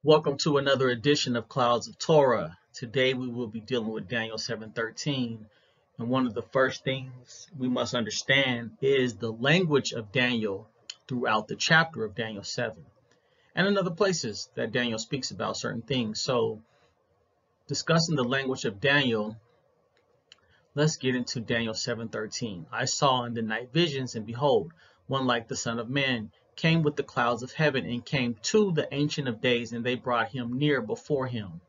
Welcome to another edition of Clouds of Torah. Today we will be dealing with Daniel 7:13. And one of the first things we must understand is the language of Daniel throughout the chapter of Daniel 7 and in other places that Daniel speaks about certain things. So discussing the language of Daniel, let's get into Daniel 7:13. I saw in the night visions, and behold, one like the Son of Man came with the clouds of heaven and came to the Ancient of Days, and they brought him near before him.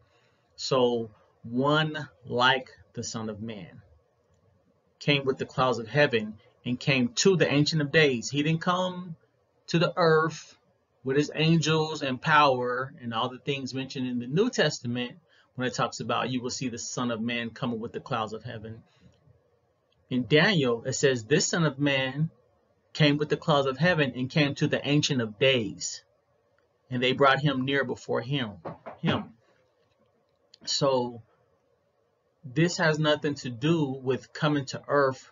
So one like the Son of Man came with the clouds of heaven and came to the Ancient of Days. He didn't come to the earth with his angels and power and all the things mentioned in the New Testament when it talks about you will see the Son of Man coming with the clouds of heaven. In Daniel, it says this Son of Man came with the clouds of heaven and came to the Ancient of Days, and they brought him near before him. So this has nothing to do with coming to earth,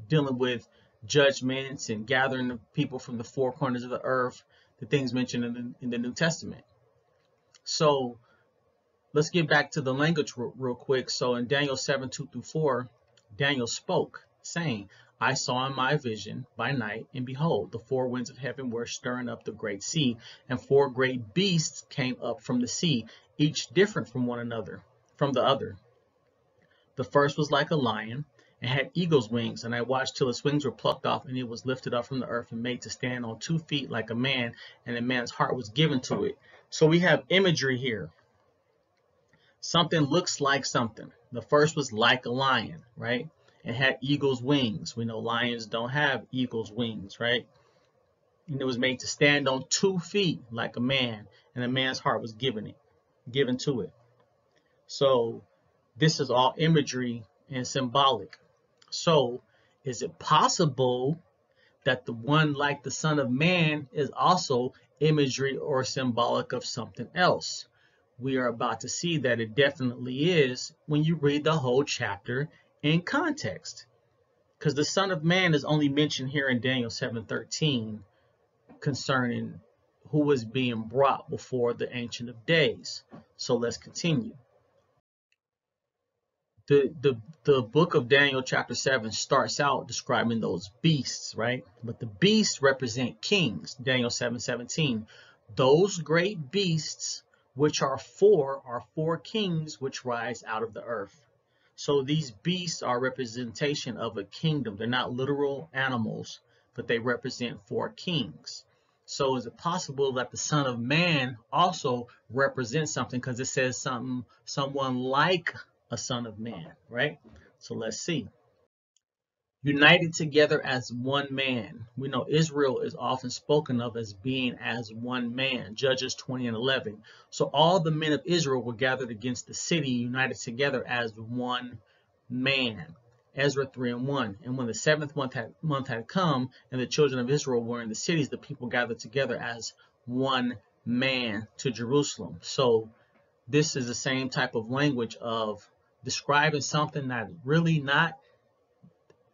dealing with judgments and gathering the people from the four corners of the earth, the things mentioned in the New Testament. So let's get back to the language real quick. So in Daniel 7:2-4, Daniel spoke, saying, I saw in my vision by night, and behold, the four winds of heaven were stirring up the great sea, and four great beasts came up from the sea, each different from the other. The first was like a lion, and had eagle's wings, and I watched till its wings were plucked off, and it was lifted up from the earth and made to stand on 2 feet like a man, and a man's heart was given to it. So we have imagery here. Something looks like something. The first was like a lion, right? It had eagle's wings. We know lions don't have eagle's wings, right? And it was made to stand on 2 feet like a man, and a man's heart was given to it. So this is all imagery and symbolic. So is it possible that the one like the Son of Man is also imagery or symbolic of something else? We are about to see that it definitely is when you read the whole chapter in context, because the Son of Man is only mentioned here in Daniel 7:13 concerning who was being brought before the Ancient of Days. So let's continue. The book of Daniel chapter 7 starts out describing those beasts, right? But the beasts represent kings. Daniel 7:17. Those great beasts which are four kings which rise out of the earth. So these beasts are representation of a kingdom. They're not literal animals, but they represent 4 kings. So is it possible that the Son of Man also represents something, because it says someone like a Son of Man, right? So let's see. United together as one man. We know Israel is often spoken of as being as one man, Judges 20:11. So all the men of Israel were gathered against the city, united together as one man, Ezra 3:1. And when the 7th month had come, and the children of Israel were in the cities, the people gathered together as one man to Jerusalem. So this is the same type of language of describing something that really not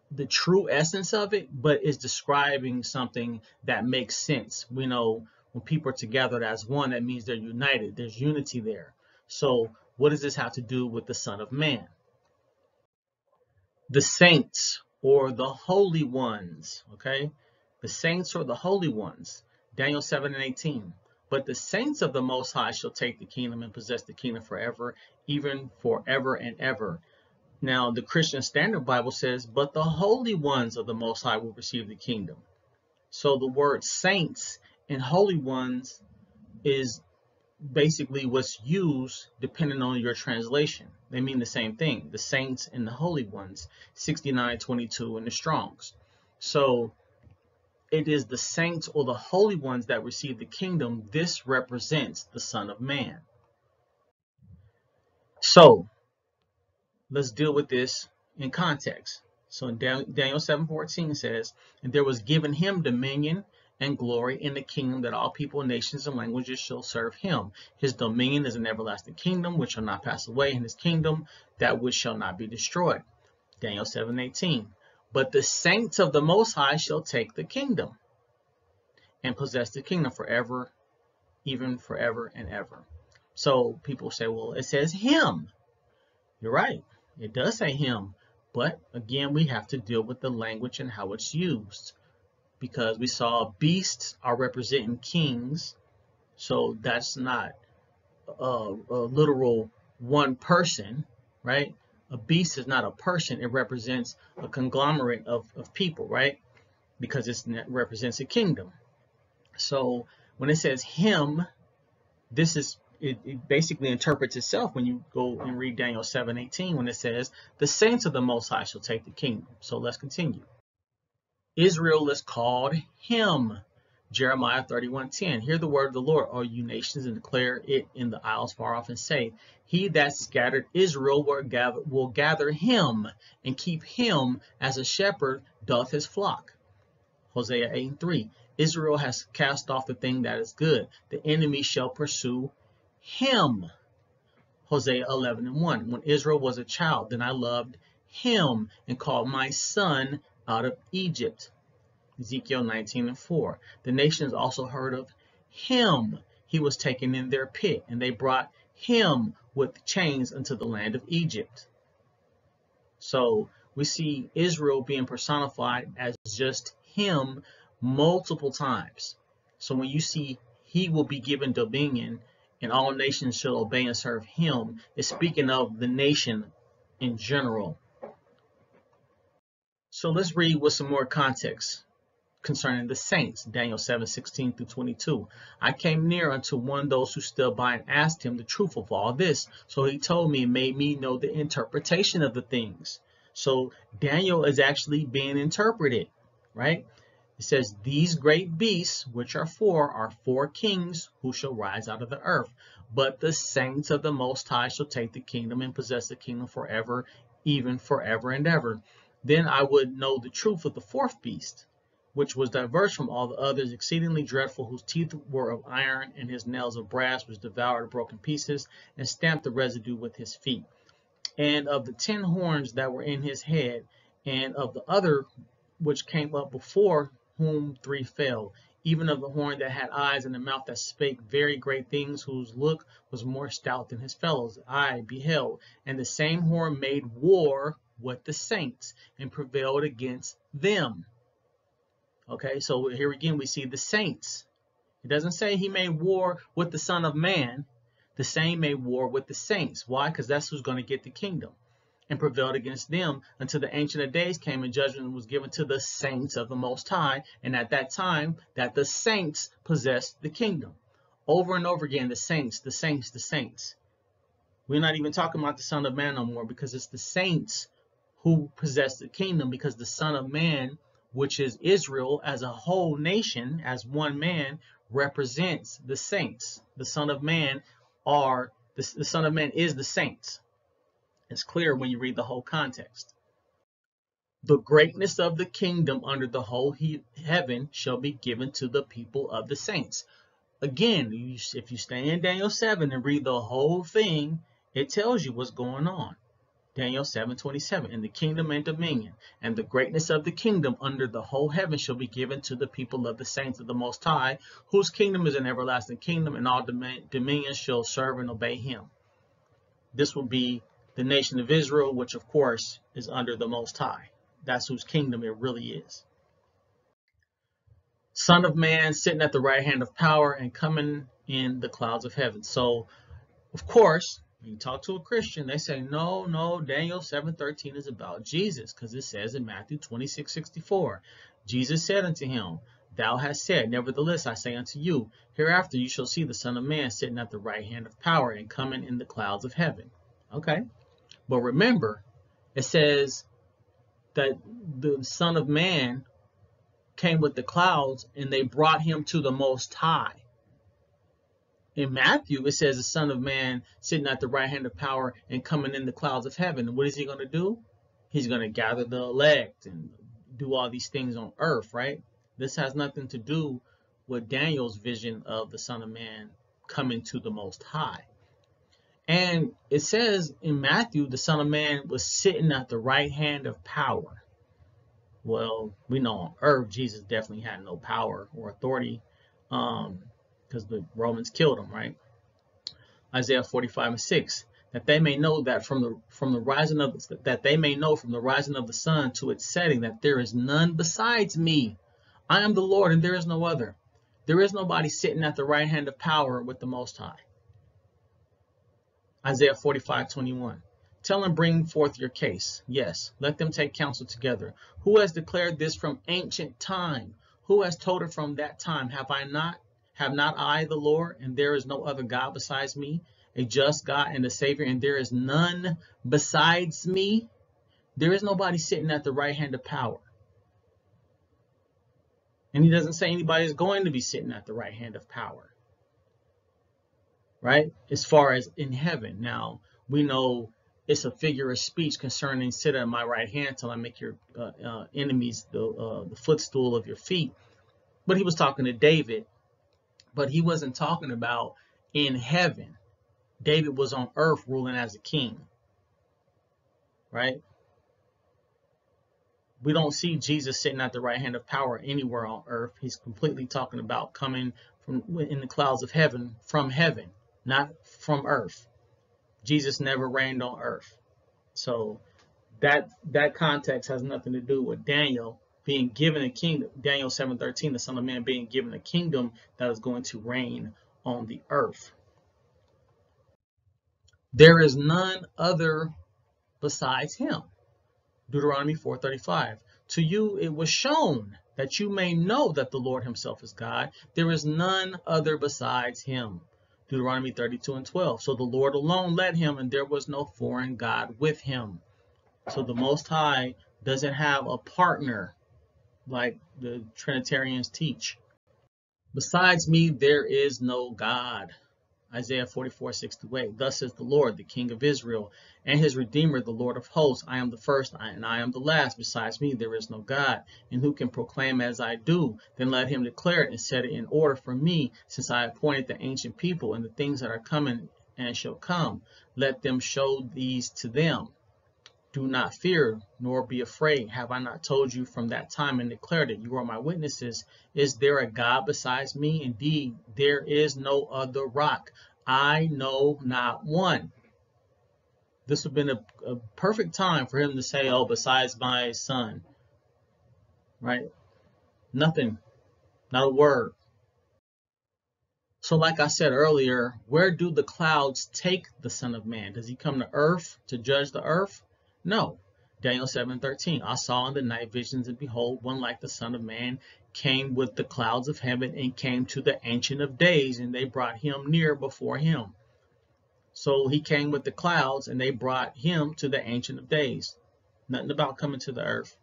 the true essence of it, but is describing something that makes sense. We know when people are together as one, that means they're united. There's unity there. So what does this have to do with the Son of Man? The saints or the holy ones, okay? The saints or the holy ones. Daniel 7:18. But the saints of the Most High shall take the kingdom and possess the kingdom forever, even forever and ever. Now, the Christian Standard Bible says, but the holy ones of the Most High will receive the kingdom. So the word saints and holy ones is basically what's used depending on your translation. They mean the same thing, the saints and the holy ones, 69:22 in the Strongs. So it is the saints or the holy ones that receive the kingdom. This represents the Son of Man. So let's deal with this in context. So in Daniel 7:14 says, and there was given him dominion and glory in the kingdom, that all people, nations, and languages shall serve him. His dominion is an everlasting kingdom which shall not pass away, and his kingdom that which shall not be destroyed. Daniel 7:18. But the saints of the Most High shall take the kingdom and possess the kingdom forever, even forever and ever. So people say, well, it says him. You're right. It does say him. But again, we have to deal with the language and how it's used. Because we saw beasts are representing kings. So that's not a literal one person, right? A beast is not a person. It represents a conglomerate of people, right? Because it represents a kingdom. So when it says him, it basically interprets itself when you go and read Daniel 7:18 when it says the saints of the Most High shall take the kingdom. So let's continue. Israel is called him. Jeremiah 31:10. Hear the word of the Lord, all you nations, and declare it in the isles far off, and say, he that scattered Israel will gather him, and keep him as a shepherd doth his flock. Hosea 8:3. Israel has cast off the thing that is good. The enemy shall pursue him. Hosea 11:1. When Israel was a child, then I loved him and called my son out of Egypt. Ezekiel 19:4. The nations also heard of him. He was taken in their pit, and they brought him with chains unto the land of Egypt. So we see Israel being personified as just him multiple times. So when you see he will be given dominion and all nations shall obey and serve him, it's speaking of the nation in general. So let's read with some more context concerning the saints. Daniel 7:16 through 22. I came near unto one of those who stood by and asked him the truth of all this. So he told me and made me know the interpretation of the things. So Daniel is actually being interpreted, right? It says, these great beasts, which are four kings who shall rise out of the earth. But the saints of the Most High shall take the kingdom and possess the kingdom forever, even forever and ever. Then I would know the truth of the fourth beast, which was diverse from all the others, exceedingly dreadful, whose teeth were of iron, and his nails of brass, which devoured the broken pieces, and stamped the residue with his feet. And of the 10 horns that were in his head, and of the other which came up before whom 3 fell, even of the horn that had eyes and a mouth that spake very great things, whose look was more stout than his fellows, I beheld, and the same horn made war with the saints, and prevailed against them. Okay, so here again we see the saints. It doesn't say he made war with the Son of Man. The same made war with the saints. Why? Because that's who's going to get the kingdom. And prevailed against them until the Ancient of Days came and judgment was given to the saints of the Most High. And at that time, that the saints possessed the kingdom. Over and over again, the saints, the saints, the saints. We're not even talking about the Son of Man no more, because it's the saints who possess the kingdom, because the Son of Man, which is Israel as a whole nation, as one man, represents the saints. The Son of Man the Son of Man is the saints. It's clear when you read the whole context. The greatness of the kingdom under the whole heaven shall be given to the people of the saints. Again, if you stay in Daniel 7 and read the whole thing, it tells you what's going on. Daniel 7:27, and the kingdom and dominion, and the greatness of the kingdom under the whole heaven shall be given to the people of the saints of the Most High, whose kingdom is an everlasting kingdom, and all dominions shall serve and obey him. This will be the nation of Israel, which of course is under the Most High. That's whose kingdom it really is. Son of Man sitting at the right hand of power and coming in the clouds of heaven. So, of course, when you talk to a Christian, they say, no, Daniel 7:13 is about Jesus, because it says in Matthew 26:64, Jesus said unto him, thou hast said, nevertheless I say unto you, hereafter you shall see the Son of Man sitting at the right hand of power and coming in the clouds of heaven. Okay, but remember, it says that the Son of Man came with the clouds and they brought him to the Most High. In Matthew, it says the Son of Man sitting at the right hand of power and coming in the clouds of heaven. And what is he going to do? He's going to gather the elect and do all these things on earth, right? This has nothing to do with Daniel's vision of the Son of Man coming to the Most High. And it says in Matthew, the Son of Man was sitting at the right hand of power. Well, we know on earth, Jesus definitely had no power or authority. because the Romans killed him, right? Isaiah 45:6, that they may know that from the rising of the sun to its setting, that there is none besides me. I am the Lord, and there is no other. There is nobody sitting at the right hand of power with the Most High. Isaiah 45:21. Tell them, bring forth your case. Yes, let them take counsel together. Who has declared this from ancient time? Who has told it from that time? Have not I the Lord, and there is no other God besides me, a just God and a Savior, and there is none besides me? There is nobody sitting at the right hand of power. And he doesn't say anybody is going to be sitting at the right hand of power, right? As far as in heaven. Now, we know it's a figure of speech concerning sit at my right hand till I make your enemies the footstool of your feet. But he was talking to David, but he wasn't talking about in heaven. David was on earth ruling as a king, right? We don't see Jesus sitting at the right hand of power anywhere on earth. He's completely talking about coming from in the clouds of heaven, from heaven, not from earth. Jesus never reigned on earth. So that context has nothing to do with Daniel being given a kingdom. Daniel 7:13, the Son of Man being given a kingdom that is going to reign on the earth. There is none other besides him. Deuteronomy 4:35. To you it was shown that you may know that the Lord himself is God. There is none other besides him. Deuteronomy 32:12. So the Lord alone led him, and there was no foreign God with him. So the Most High doesn't have a partner like the Trinitarians teach. Besides me, there is no God. Isaiah 44:6-8. Thus says the Lord, the King of Israel, and his Redeemer, the Lord of hosts. I am the first, and I am the last. Besides me, there is no God. And who can proclaim as I do? Then let him declare it and set it in order for me, since I appointed the ancient people and the things that are coming and shall come. Let them show these to them. Do not fear, nor be afraid. Have I not told you from that time and declared it? You are my witnesses. Is there a God besides me? Indeed, there is no other rock. I know not one. This would have been a perfect time for him to say, oh, besides my son. Right? Nothing. Not a word. So like I said earlier, where do the clouds take the Son of Man? Does he come to earth to judge the earth? No. Daniel 7:13. I saw in the night visions, and behold, one like the Son of Man came with the clouds of heaven and came to the Ancient of Days, and they brought him near before him. So he came with the clouds, and they brought him to the Ancient of Days. Nothing about coming to the earth.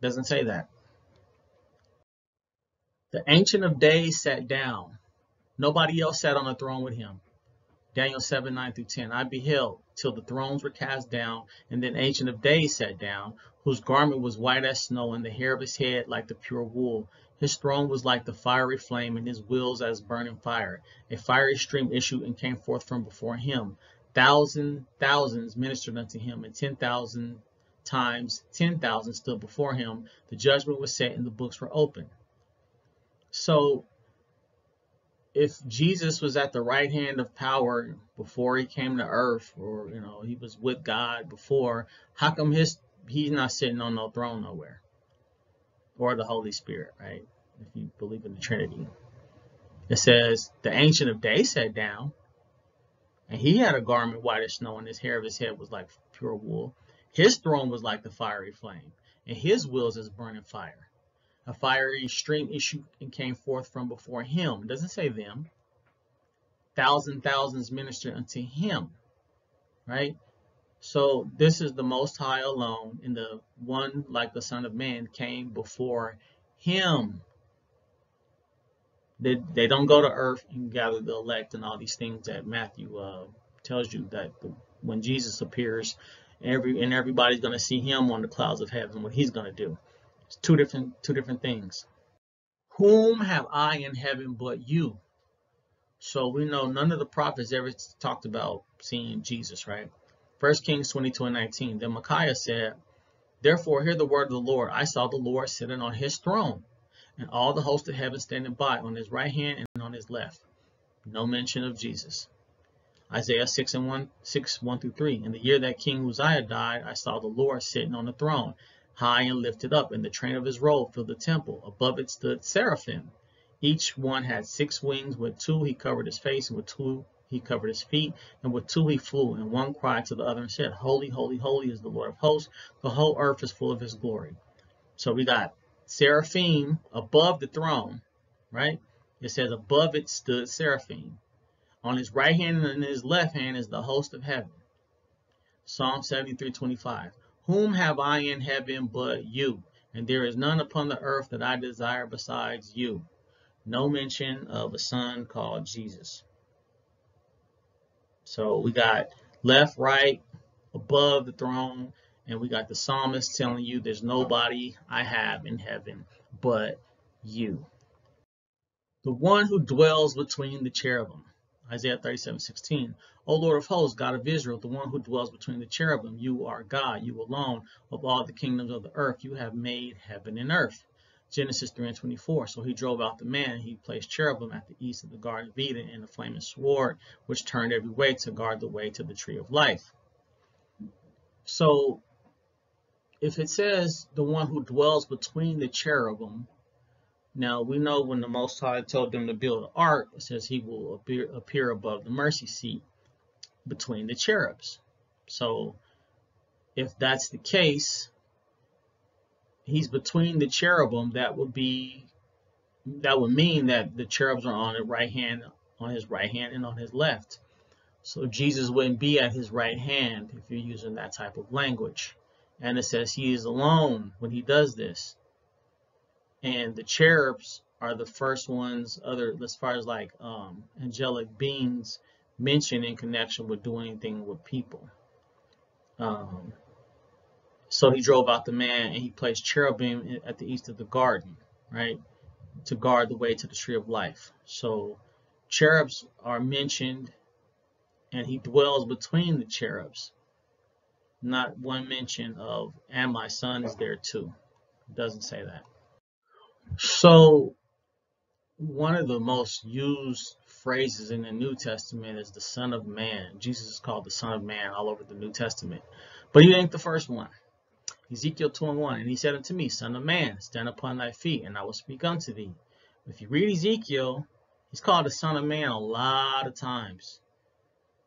Doesn't say that. The Ancient of Days sat down. Nobody else sat on the throne with him. Daniel 7:9-10. I beheld till the thrones were cast down, and then Ancient of Days sat down, whose garment was white as snow, and the hair of his head like the pure wool. His throne was like the fiery flame, and his wheels as burning fire. A fiery stream issued and came forth from before him. Thousands ministered unto him, and 10,000 times 10,000 stood before him. The judgment was set, and the books were opened. So if Jesus was at the right hand of power before he came to earth, or he was with God before, how come he's not sitting on no throne nowhere? Or the Holy Spirit, right? If you believe in the Trinity. It says the Ancient of Days sat down, and he had a garment white as snow, and his hair of his head was like pure wool. His throne was like the fiery flame, and his wheels as burning fire. A fiery stream issued and came forth from before him. It doesn't say them. Thousands ministered unto him, right? So this is the Most High alone, and the one like the Son of Man came before him. They don't go to earth and gather the elect and all these things that Matthew tells you that when Jesus appears, everybody's going to see him on the clouds of heaven, what he's going to do. It's two different things. Whom have I in heaven but you? So we know none of the prophets ever talked about seeing Jesus, right? 1 Kings 22:19. Then Micaiah said, therefore hear the word of the Lord. I saw the Lord sitting on his throne, and all the host of heaven standing by on his right hand and on his left. No mention of Jesus. Isaiah 6:1-3. In the year that King Uzziah died, I saw the Lord sitting on the throne, high and lifted up, and the train of his robe filled the temple. Above it stood seraphim. Each one had 6 wings. With 2 he covered his face, and with 2 he covered his feet, and with 2 he flew. And one cried to the other and said, Holy, holy, holy is the Lord of hosts. The whole earth is full of his glory. So we got seraphim above the throne, right? It says above it stood seraphim. On his right hand and his left hand is the host of heaven. Psalm 73:25. Whom have I in heaven but you? And there is none upon the earth that I desire besides you. No mention of a son called Jesus. So we got left, right, above the throne, and we got the psalmist telling you there's nobody I have in heaven but you. The one who dwells between the cherubim. Isaiah 37:16. O Lord of hosts, God of Israel, the one who dwells between the cherubim, you are God, you alone, of all the kingdoms of the earth, you have made heaven and earth. Genesis 3:24. So he drove out the man, and he placed cherubim at the east of the Garden of Eden, and a flaming sword, which turned every way to guard the way to the tree of life. So if it says the one who dwells between the cherubim, now we know when the Most High told them to build an ark, it says he will appear above the mercy seat between the cherubs. So if that's the case, he's between the cherubim. That would mean that the cherubs are on his right hand and on his left. So Jesus wouldn't be at his right hand if you're using that type of language. And it says he is alone when he does this. And the cherubs are the first ones, as far as like angelic beings, mentioned in connection with doing anything with people. So he drove out the man, and he placed cherubim at the east of the garden, right, to guard the way to the tree of life. So cherubs are mentioned, and he dwells between the cherubs. Not one mention of, and my son is there too. It doesn't say that. So one of the most used phrases in the New Testament is the Son of Man. Jesus is called the Son of Man all over the New Testament. But he ain't the first one. Ezekiel 2:1, and he said unto me, Son of man, stand upon thy feet, and I will speak unto thee. If you read Ezekiel, he's called the Son of Man a lot of times.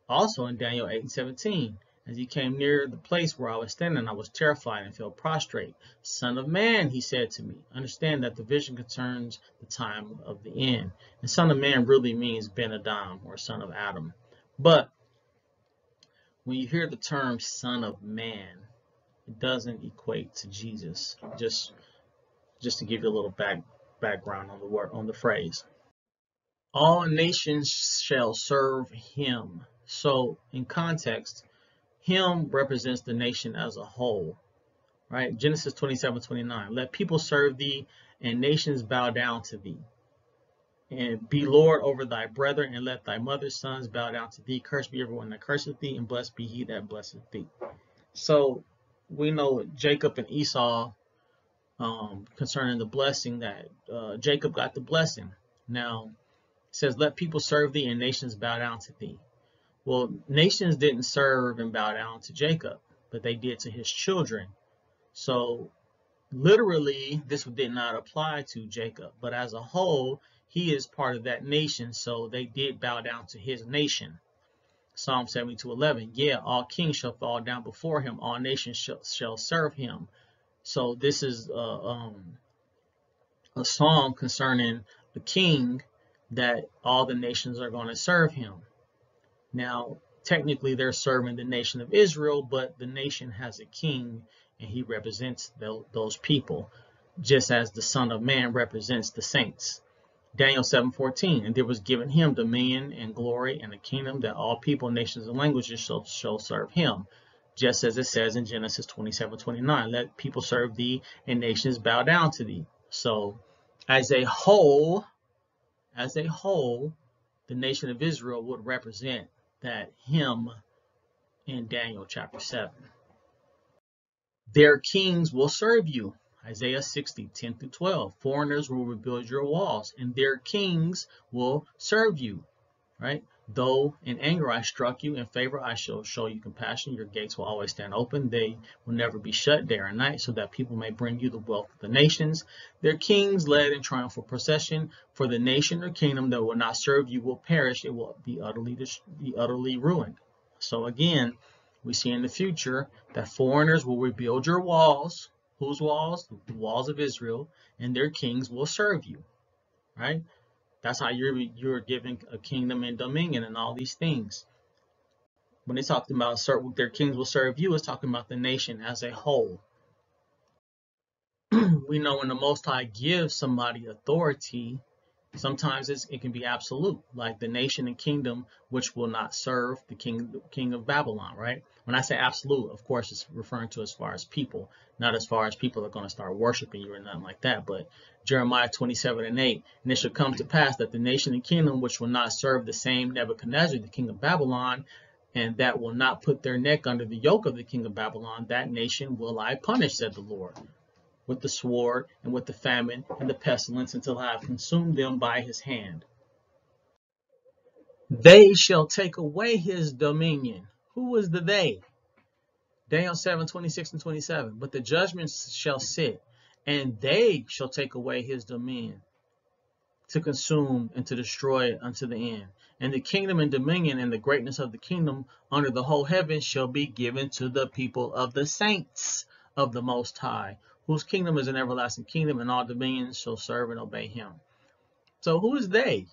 Also in Daniel 8:17, as he came near the place where I was standing, I was terrified and fell prostrate. Son of man, he said to me. Understand that the vision concerns the time of the end. And Son of Man really means Ben Adam, or son of Adam. But when you hear the term Son of Man, it doesn't equate to Jesus. Just to give you a little background on the word, on the phrase. All nations shall serve him. So in context, him represents the nation as a whole, right? Genesis 27:29. Let people serve thee, and nations bow down to thee. And be Lord over thy brethren, and let thy mother's sons bow down to thee. Cursed be everyone that curseth thee, and blessed be he that blesseth thee. So we know Jacob and Esau, concerning the blessing, that Jacob got the blessing. Now it says, let people serve thee, and nations bow down to thee. Well, nations didn't serve and bow down to Jacob, but they did to his children. So literally, this did not apply to Jacob, but as a whole, he is part of that nation, so they did bow down to his nation. Psalm 72:11, yeah, all kings shall fall down before him, all nations shall serve him. So this is a song concerning the king, that all the nations are going to serve him. Now, technically, they're serving the nation of Israel, but the nation has a king, and he represents those people, just as the Son of Man represents the saints. Daniel 7:14, and there was given him dominion and glory and a kingdom, that all people, nations, and languages shall serve him, just as it says in Genesis 27:29, let people serve thee, and nations bow down to thee. So as a whole, the nation of Israel would represent that him in Daniel chapter 7. Their kings will serve you. Isaiah 60, 10 through 12. Foreigners will rebuild your walls, and their kings will serve you. Right? Though in anger I struck you, in favor I shall show you compassion. Your gates will always stand open. They will never be shut day or night, so that people may bring you the wealth of the nations. Their kings led in triumphal procession. For the nation or kingdom that will not serve you will perish. It will be utterly ruined. So again, we see in the future that foreigners will rebuild your walls. Whose walls? The walls of Israel, and their kings will serve you. Right? That's how you're given a kingdom and dominion and all these things. When they talked about their kings will serve you, it's talking about the nation as a whole. We know when the Most High gives somebody authority, sometimes it can be absolute, like the nation and kingdom which will not serve the king of Babylon, right? When I say absolute, of course, it's referring to as far as people, not as far as people are going to start worshiping you or nothing like that. But Jeremiah 27 and 8, and it shall come to pass that the nation and kingdom which will not serve the same Nebuchadnezzar, the king of Babylon, and that will not put their neck under the yoke of the king of Babylon, that nation will I punish, said the Lord, with the sword and with the famine and the pestilence, until I have consumed them by his hand. They shall take away his dominion. Who was the they? Daniel 7, 26 and 27. But the judgments shall sit, and they shall take away his dominion, to consume and to destroy it unto the end. And the kingdom and dominion and the greatness of the kingdom under the whole heaven shall be given to the people of the saints of the Most High, whose kingdom is an everlasting kingdom, and all dominions shall serve and obey him. So who is they?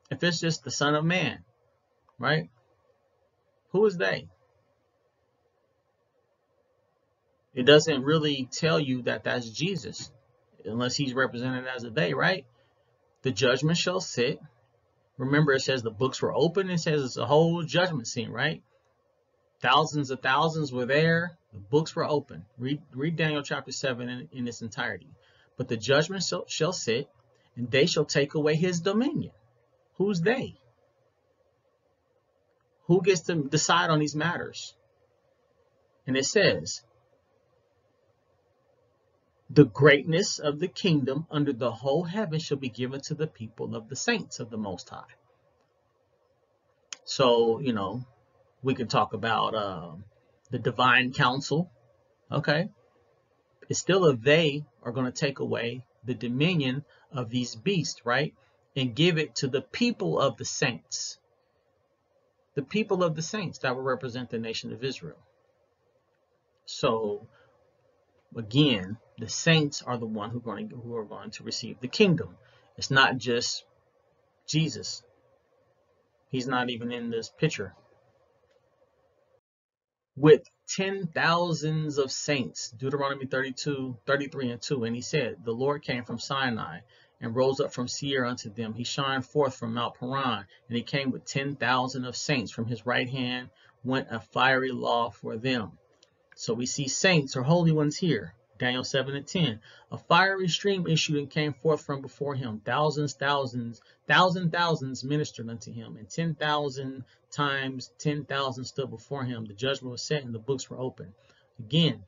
If it's just the Son of Man, right? Who is they? It doesn't really tell you that that's Jesus, unless he's represented as a they, right? The judgment shall sit. Remember, it says the books were open. It says it's a whole judgment scene, right? Thousands of thousands were there. The books were open. Read Daniel chapter 7 in its entirety. But the judgment shall sit, and they shall take away his dominion. Who's they? Who gets to decide on these matters? And it says, the greatness of the kingdom under the whole heaven shall be given to the people of the saints of the Most High. So, we could talk about the divine council. Okay. It's still they are going to take away the dominion of these beasts, right? And give it to the people of the saints. The people of the saints that will represent the nation of Israel. So, again, the saints are the one who are going to receive the kingdom. It's not just Jesus. He's not even in this picture. With 10,000s of saints, Deuteronomy 32, 33 and 2. And he said, the Lord came from Sinai and rose up from Seir unto them. He shined forth from Mount Paran, and he came with 10,000 of saints. From his right hand went a fiery law for them. So we see saints or holy ones here. Daniel 7 and 10. A fiery stream issued and came forth from before him. Thousands ministered unto him, and 10,000 times 10,000 stood before him. The judgment was set, and the books were open. Again,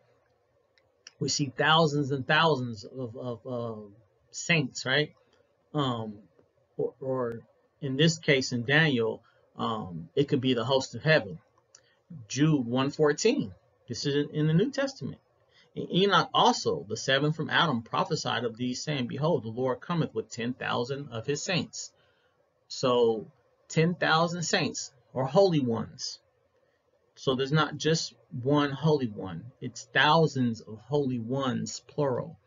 we see thousands and thousands of saints, right? Or in this case, in Daniel, it could be the host of heaven. Jude 1:14. This is in the New Testament. Enoch also, the seventh from Adam, prophesied of these, saying, behold, the Lord cometh with 10,000 of his saints. So 10,000 saints or holy ones. So there's not just one holy one. It's thousands of holy ones, plural.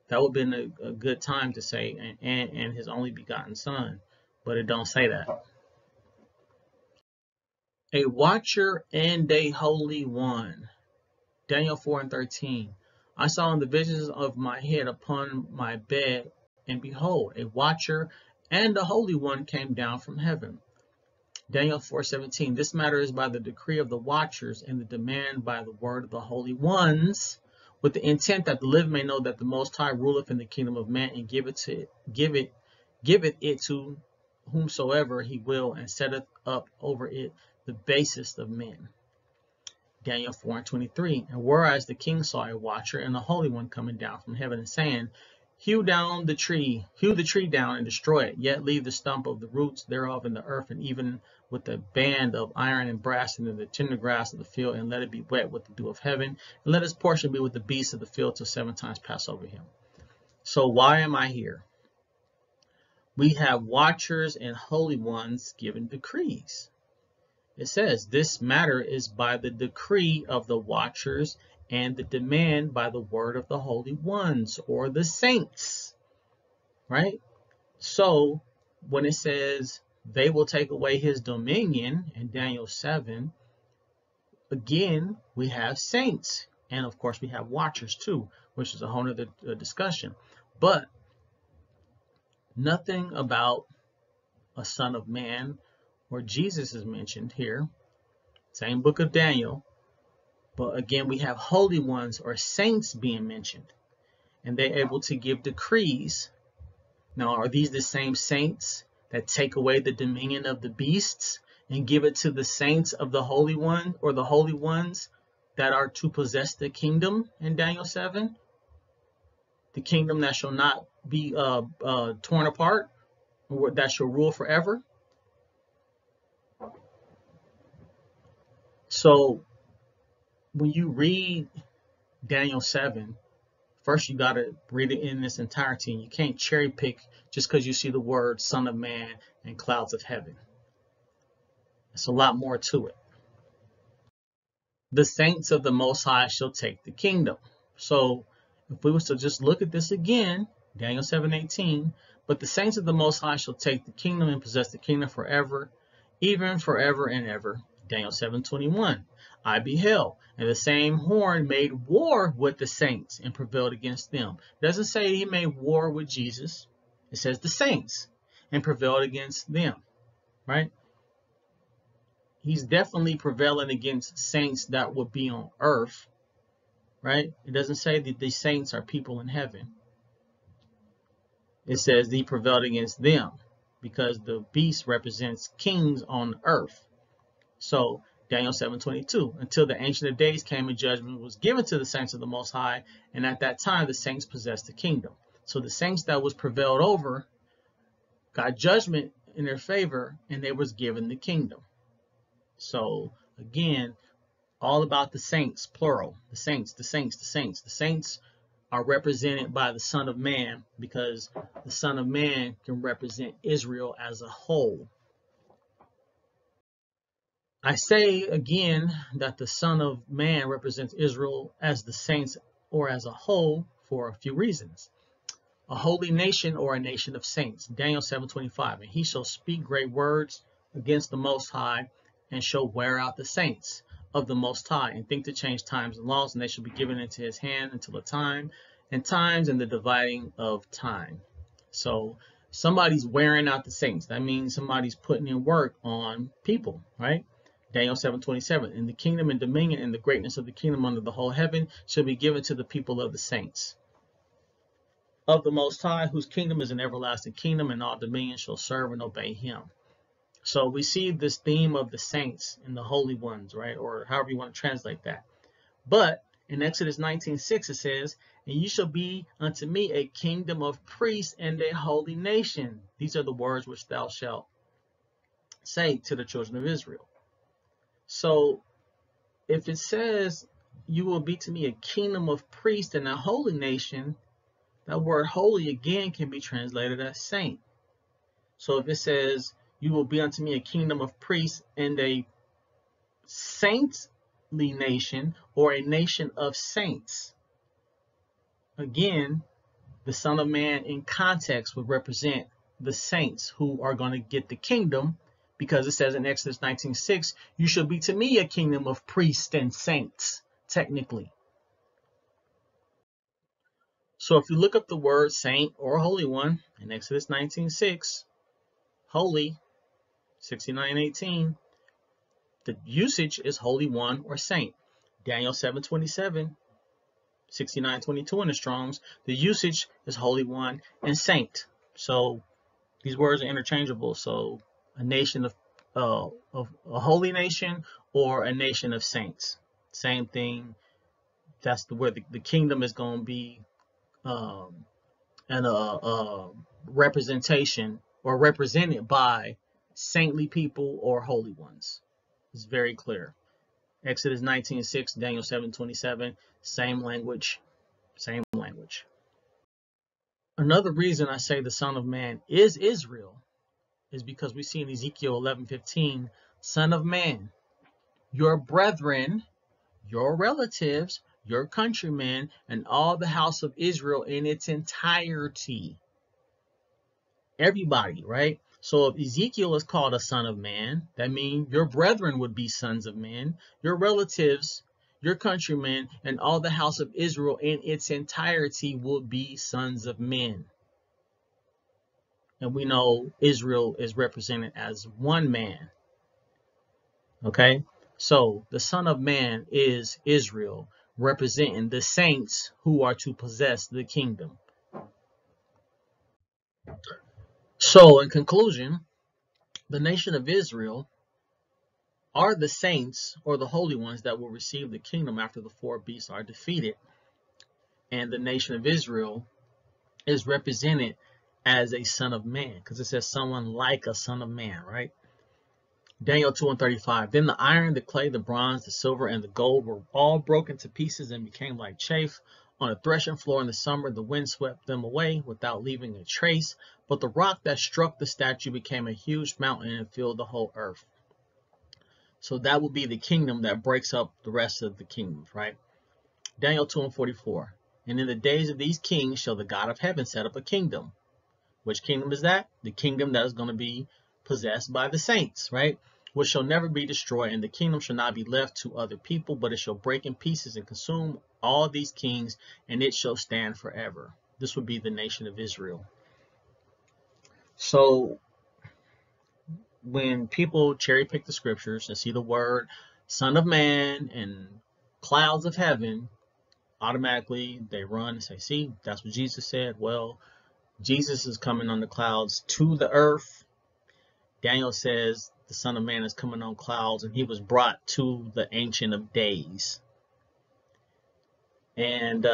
That would have been a good time to say, and his only begotten son. But it don't say that. A watcher and a holy one. Daniel 4 and 13. I saw in the visions of my head upon my bed, and behold, a watcher and a holy one came down from heaven. Daniel 4:17. This matter is by the decree of the watchers, and the demand by the word of the holy ones, with the intent that the living may know that the Most High ruleth in the kingdom of man, and giveth it to whomsoever he will, and setteth up over it the basest of men. Daniel 4:23. And whereas the king saw a watcher and the Holy One coming down from heaven and saying, hew the tree down and destroy it, yet leave the stump of the roots thereof in the earth, and even with a band of iron and brass into the tender grass of the field, and let it be wet with the dew of heaven, and let his portion be with the beasts of the field till 7 times pass over him. So why am I here? We have watchers and holy ones giving decrees. It says this matter is by the decree of the watchers and the demand by the word of the holy ones or the saints, right? So when it says they will take away his dominion in Daniel 7, again, we have saints. And of course, we have watchers too, which is a whole other discussion. But nothing about a son of man or Jesus is mentioned here. Same book of Daniel. But again, we have holy ones or saints being mentioned. And they're able to give decrees. Now, are these the same saints that take away the dominion of the beasts and give it to the saints of the Holy One or the holy ones that are to possess the kingdom in Daniel 7? The kingdom that shall not be torn apart, or that shall rule forever. So when you read Daniel 7, first you got to read it in its entirety. And you can't cherry pick just because you see the word Son of Man and clouds of heaven. There's a lot more to it. The saints of the Most High shall take the kingdom. So if we was to just look at this again, Daniel 7:18, but the saints of the Most High shall take the kingdom and possess the kingdom forever, even forever and ever. Daniel 7:21, I beheld, and the same horn made war with the saints and prevailed against them. It doesn't say he made war with Jesus. It says the saints and prevailed against them, right? He's definitely prevailing against saints that would be on earth, right? It doesn't say that the saints are people in heaven. It says he prevailed against them because the beast represents kings on earth. So Daniel 7:22, until the Ancient of Days came and judgment was given to the saints of the Most High, and at that time the saints possessed the kingdom. So the saints that was prevailed over got judgment in their favor, and they was given the kingdom. So again, all about the saints, plural, the saints, the saints, the saints. The saints are represented by the Son of Man because the Son of Man can represent Israel as a whole. I say again that the Son of Man represents Israel as the saints or as a whole for a few reasons. A holy nation or a nation of saints. Daniel 7:25, and he shall speak great words against the Most High and shall wear out the saints of the Most High and think to change times and laws, and they shall be given into his hand until a time and times and the dividing of time. So somebody's wearing out the saints. That means somebody's putting in work on people, right? Daniel 7:27, and the kingdom and dominion and the greatness of the kingdom under the whole heaven shall be given to the people of the saints of the Most High, whose kingdom is an everlasting kingdom, and all dominion shall serve and obey him. So we see this theme of the saints and the holy ones, right? Or however you want to translate that. But in Exodus 19:6 it says, and you shall be unto me a kingdom of priests and a holy nation. These are the words which thou shalt say to the children of Israel. So if it says you will be to me a kingdom of priests and a holy nation, that word holy again can be translated as saint. So if it says you will be unto me a kingdom of priests and a saintly nation or a nation of saints, again, the Son of Man in context would represent the saints who are going to get the kingdom, because it says in Exodus 19:6, you shall be to me a kingdom of priests and saints, technically. So if you look up the word saint or holy one in Exodus 19:6, holy, 69:18, the usage is holy one or saint. Daniel 7:27, 69:22 in the Strong's, the usage is holy one and saint. So these words are interchangeable. So a nation of a holy nation or a nation of saints. Same thing. That's where the kingdom is going to be, and a representation or represented by saintly people or holy ones. It's very clear. Exodus 19:6, Daniel 7:27, same language, same language. Another reason I say the Son of Man is Israel is because we see in Ezekiel 11:15, Son of man, your brethren, your relatives, your countrymen, and all the house of Israel in its entirety. Everybody, right? So if Ezekiel is called a son of man, that means your brethren would be sons of men, your relatives, your countrymen, and all the house of Israel in its entirety would be sons of men. And we know Israel is represented as one man. Okay? So the Son of Man is Israel, representing the saints who are to possess the kingdom. So in conclusion, the nation of Israel are the saints or the holy ones that will receive the kingdom after the four beasts are defeated. And the nation of Israel is represented as a son of man, because it says someone like a son of man, right? Daniel 2:35. Then the iron, the clay, the bronze, the silver, and the gold were all broken to pieces and became like chaff on a threshing floor in the summer. The wind swept them away without leaving a trace. But the rock that struck the statue became a huge mountain and filled the whole earth. So that will be the kingdom that breaks up the rest of the kingdoms, right? Daniel 2:44. And in the days of these kings shall the God of heaven set up a kingdom. Which kingdom is that? The kingdom that is going to be possessed by the saints, right? Which shall never be destroyed, and the kingdom shall not be left to other people, but it shall break in pieces and consume all these kings, and it shall stand forever. This would be the nation of Israel. So when people cherry pick the scriptures and see the word Son of Man and clouds of heaven, automatically they run and say, see, that's what Jesus said. Well, Jesus is coming on the clouds to the earth. Daniel says the Son of Man is coming on clouds, and he was brought to the Ancient of Days. And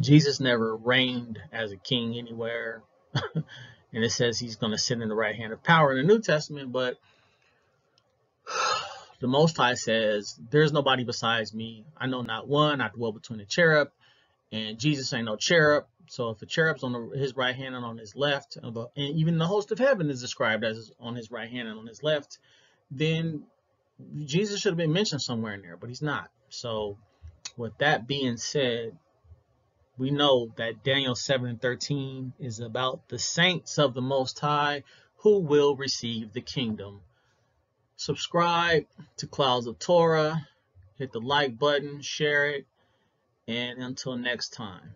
Jesus never reigned as a king anywhere. And it says he's going to sit in the right hand of power in the New Testament, but the Most High says, there's nobody besides me. I know not one. I dwell between the cherub, and Jesus ain't no cherub. So if the cherub's on his right hand and on his left, and even the host of heaven is described as on his right hand and on his left, then Jesus should have been mentioned somewhere in there, but he's not. So with that being said, we know that Daniel 7:13 is about the saints of the Most High who will receive the kingdom. Subscribe to Clouds of Torah, hit the like button, share it, and until next time.